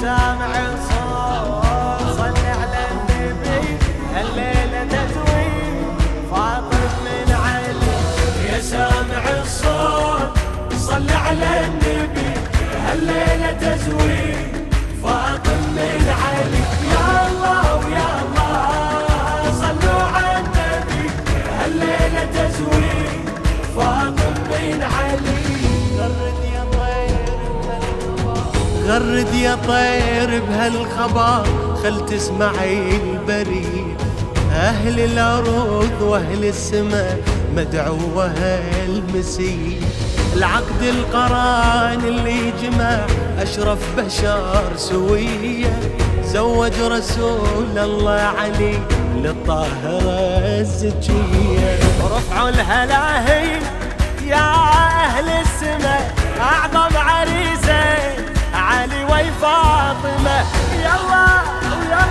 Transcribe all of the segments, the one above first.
سامع الصوت صل على النبي الليلة تزويد فاطم من علي. يا سامع الصوت صل على النبي الليلة تزويد فاطم من علي. يا الله ويا الله صلوا على النبي الليلة تزويد فاطم من علي. غرد يا طير بهالخبر خل تسمعي البريد. أهل الأرض وأهل السماء مدعوها المسيح. العقد القران اللي جمع أشرف بشر سوية زوج رسول الله علي للطاهرة الزكية. رفعوا الهلاهي يا أهل السماء أعظم عريسين علي وفاطمة. يلا ويلا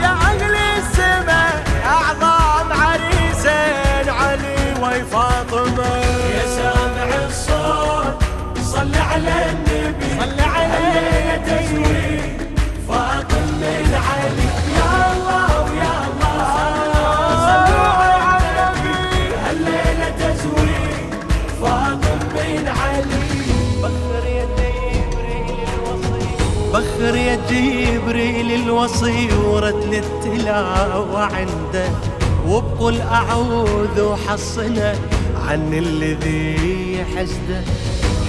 يا أهل السماء أعظم عريسين علي وفاطمة. يا سامع الصوت صل على النبي صل عليه تزويد فاطم من علي. يا الله ويا الله صلوا على النبي الليلة تزويد فاطم من علي. بخر يا جبريل الوصي ورتل التلاوة عنده وبقول أعوذ وحصنا عن الذي حسده.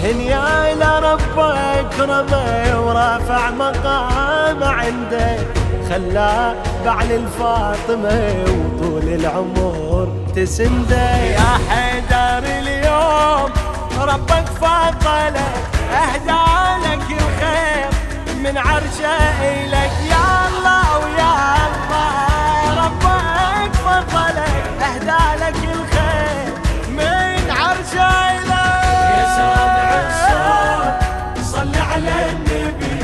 هنيا إلى ربك رمي ورافع مقام عنده خلاه بعل الفاطمة وطول العمر تسنده. يا حيدر اليوم ربك فضلك أهدى لك الخير من عرشه إليك. يا الله ويا الله ربك فضلك أهدى لك الخير من عرشه إليك. يا سامع الصوت صل على النبي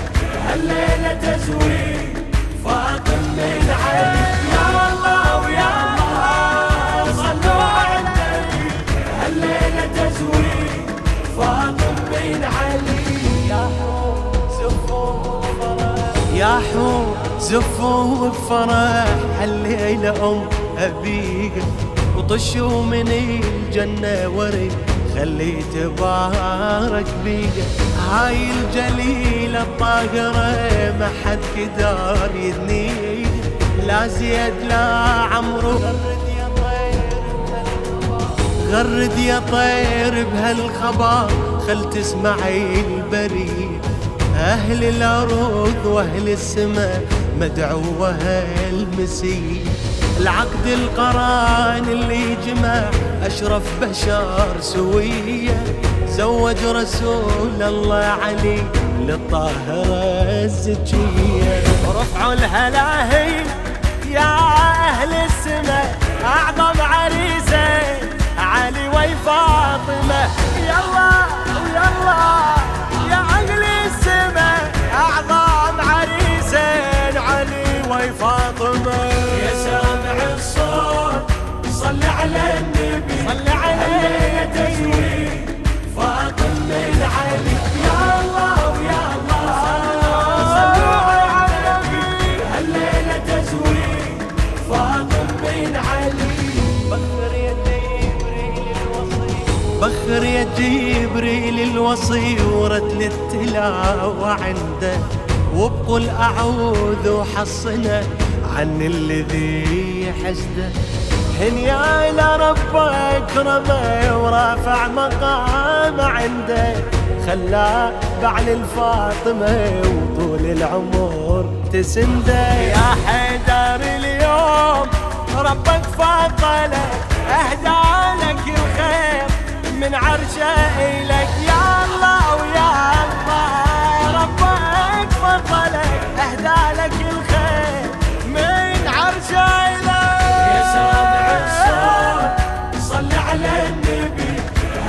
هالليلة تزويد فاطم من علي. يا الله ويا الله صلوا على النبي هالليلة تزويد فاطم من علي. يا حور زفوا بفرح هالليلة أم أبيك وطشوا من الجنة ورد خلي تبارك بيك. هاي الجليلة الطاهرة ما حد قدر يدنيك لا زيد لا عمرو. غرد يا طير بهالخبر خل تسمعي البريد. أهل الأرض وأهل السماء مدعوها المسيح. العقد القران اللي جمع أشرف بشر سوية زوج رسول الله علي للطاهرة الزكية. رفعوا الهلاهي يا أهل السماء أعظم عريسين علي وفاطمة. يلا ويلا يا أهل السماء أعظم عريسين علي وفاطمة. يا سامع الصوت صل على النبي صل عليه تزويد فاطم من علي. يا الله ويا الله صلوا على النبي هالليلة تزويد فاطم من علي. بخر يا جبريل الوصي ورتل التلاوة عنده وبقول أعوذ وحصنا عن الذي حسده. هنيا إلى ربك رمي ورافع مقام عنده خلاه بعل الفاطمة وطول العمر تسنده. يا حيدر اليوم ربك فضلك أهدى لك الخير من عرشه إليك. يا الله ويا الله ربك فضلك أهدى لك الخير من عرشه إليك. يا سامع الصوت صل على النبي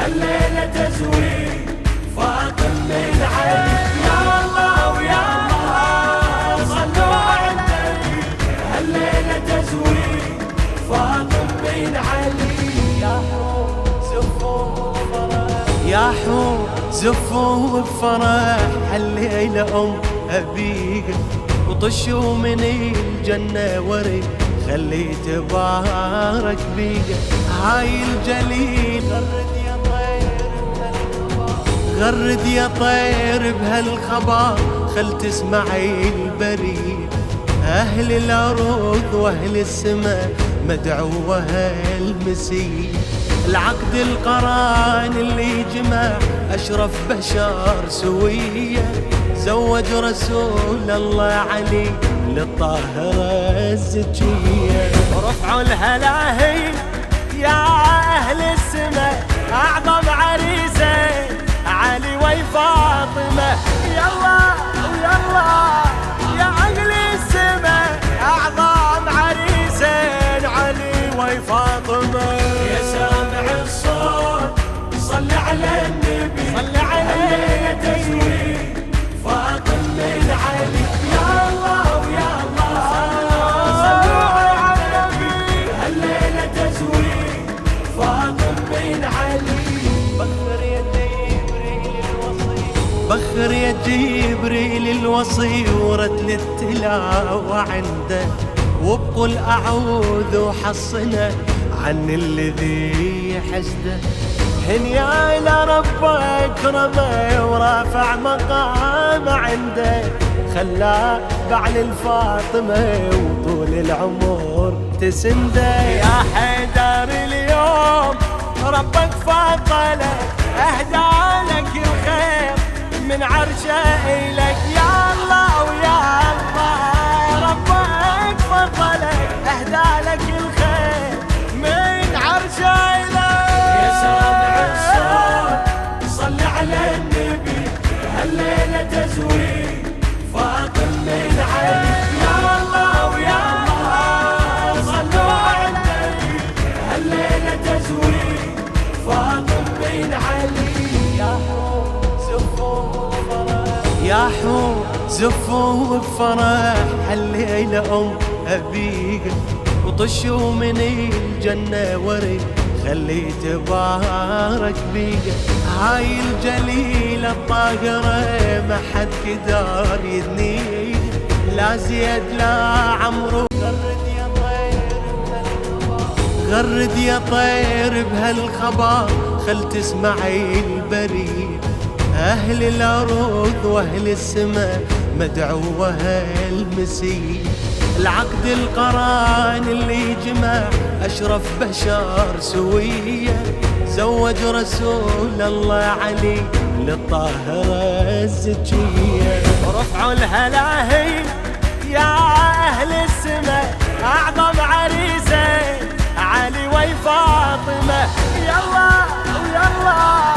هالليلة تزويد فاطم من علي. يا الله ويا الله صلوا على النبي هالليلة تزويد فاطم من علي. يا حور زفوا بفرح هالليلة أم أبيك وطشوا من الجنة ورد خلي تبارك بيك. هاي الجليل غرد يا طير بهالخبر خل تسمعي البريد. أهل الأرض وأهل السماء مدعوة المسيح. العقد القران اللي جمع أشرف بشر سوية زوج رسول الله علي للطاهرة الزكية. رفعوا الهلاهل يا أهل السماء أعظم عريسين علي وفاطمة. يلا ويلا يا أهل السماء أعظم عريسين علي وفاطمة. يا سامع الصوت صل على النبي صل عليه تزويد فاطمة علي. يا الله ويا الله صلوا على النبي هالليلة تزويد فاطمة علي. بخر يا جبريل الوصي ورتل التلاوة عنده وبقول أعوذ وحصنا عن الذي حسده. هنيا إلى رب أكرمه ورافع مقام عنده خلاه بعل الفاطمة وطول العمر تسنده. يا حيدر اليوم ربك فضله أهدى لك الخير من عرشه إلك. يا الله ويا الله ربك فضلك أهدى لك الخير من عرشه إلك. يا سامع الصوت صل على النبي هالليلة تزويد فاطمة علي. يا الله ويا الله صلوا على النبي هالليلة تزويد فاطمة علي. يا حور زفوا بفرح هالليلة أم أبيك وطشوا من الجنة ورد خلي تبارك بيك. هاي الجليلة الطاهرة ما حد قدر يدنيك لا زيد لا عمرو. غرد يا طير بهالخبر خل تسمعي البريد. أهل الأرض وأهل السماء مدعوة المسيح. العقد القران اللي جمع أشرف بشر سوية زوج رسول الله علي للطاهرة الزكية. رفعوا الهلاهل يا أهل السماء أعظم عريسين علي وفاطمة. يلا ويلا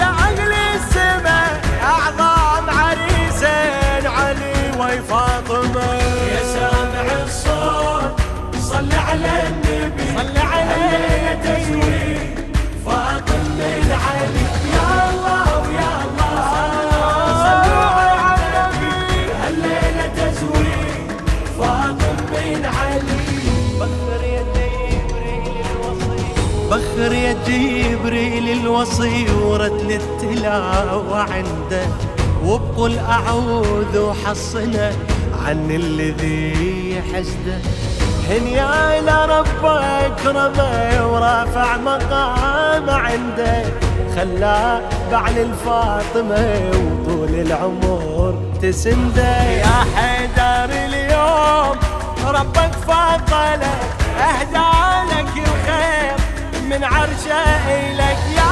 يا أهل السماء أعظم عريسين علي وفاطمة. يا سامع الصوت صل على النبي صل عليه تزويد فاطمة علي. يا الله ويا الله صلوا على النبي هالليلة تزويد فاطمة علي. بخر يا جبريل الوصي ورتل التلاوة عنده وبقول أعوذ وحصنا عن الذي حسده. هنيا إلى رب أكرمه ورافع مقام عنده خلاه بعل الفاطمة وطول العمر تسنده. يا حيدر اليوم ربك فضله أهدى لك الخير من عرشه إلك. يا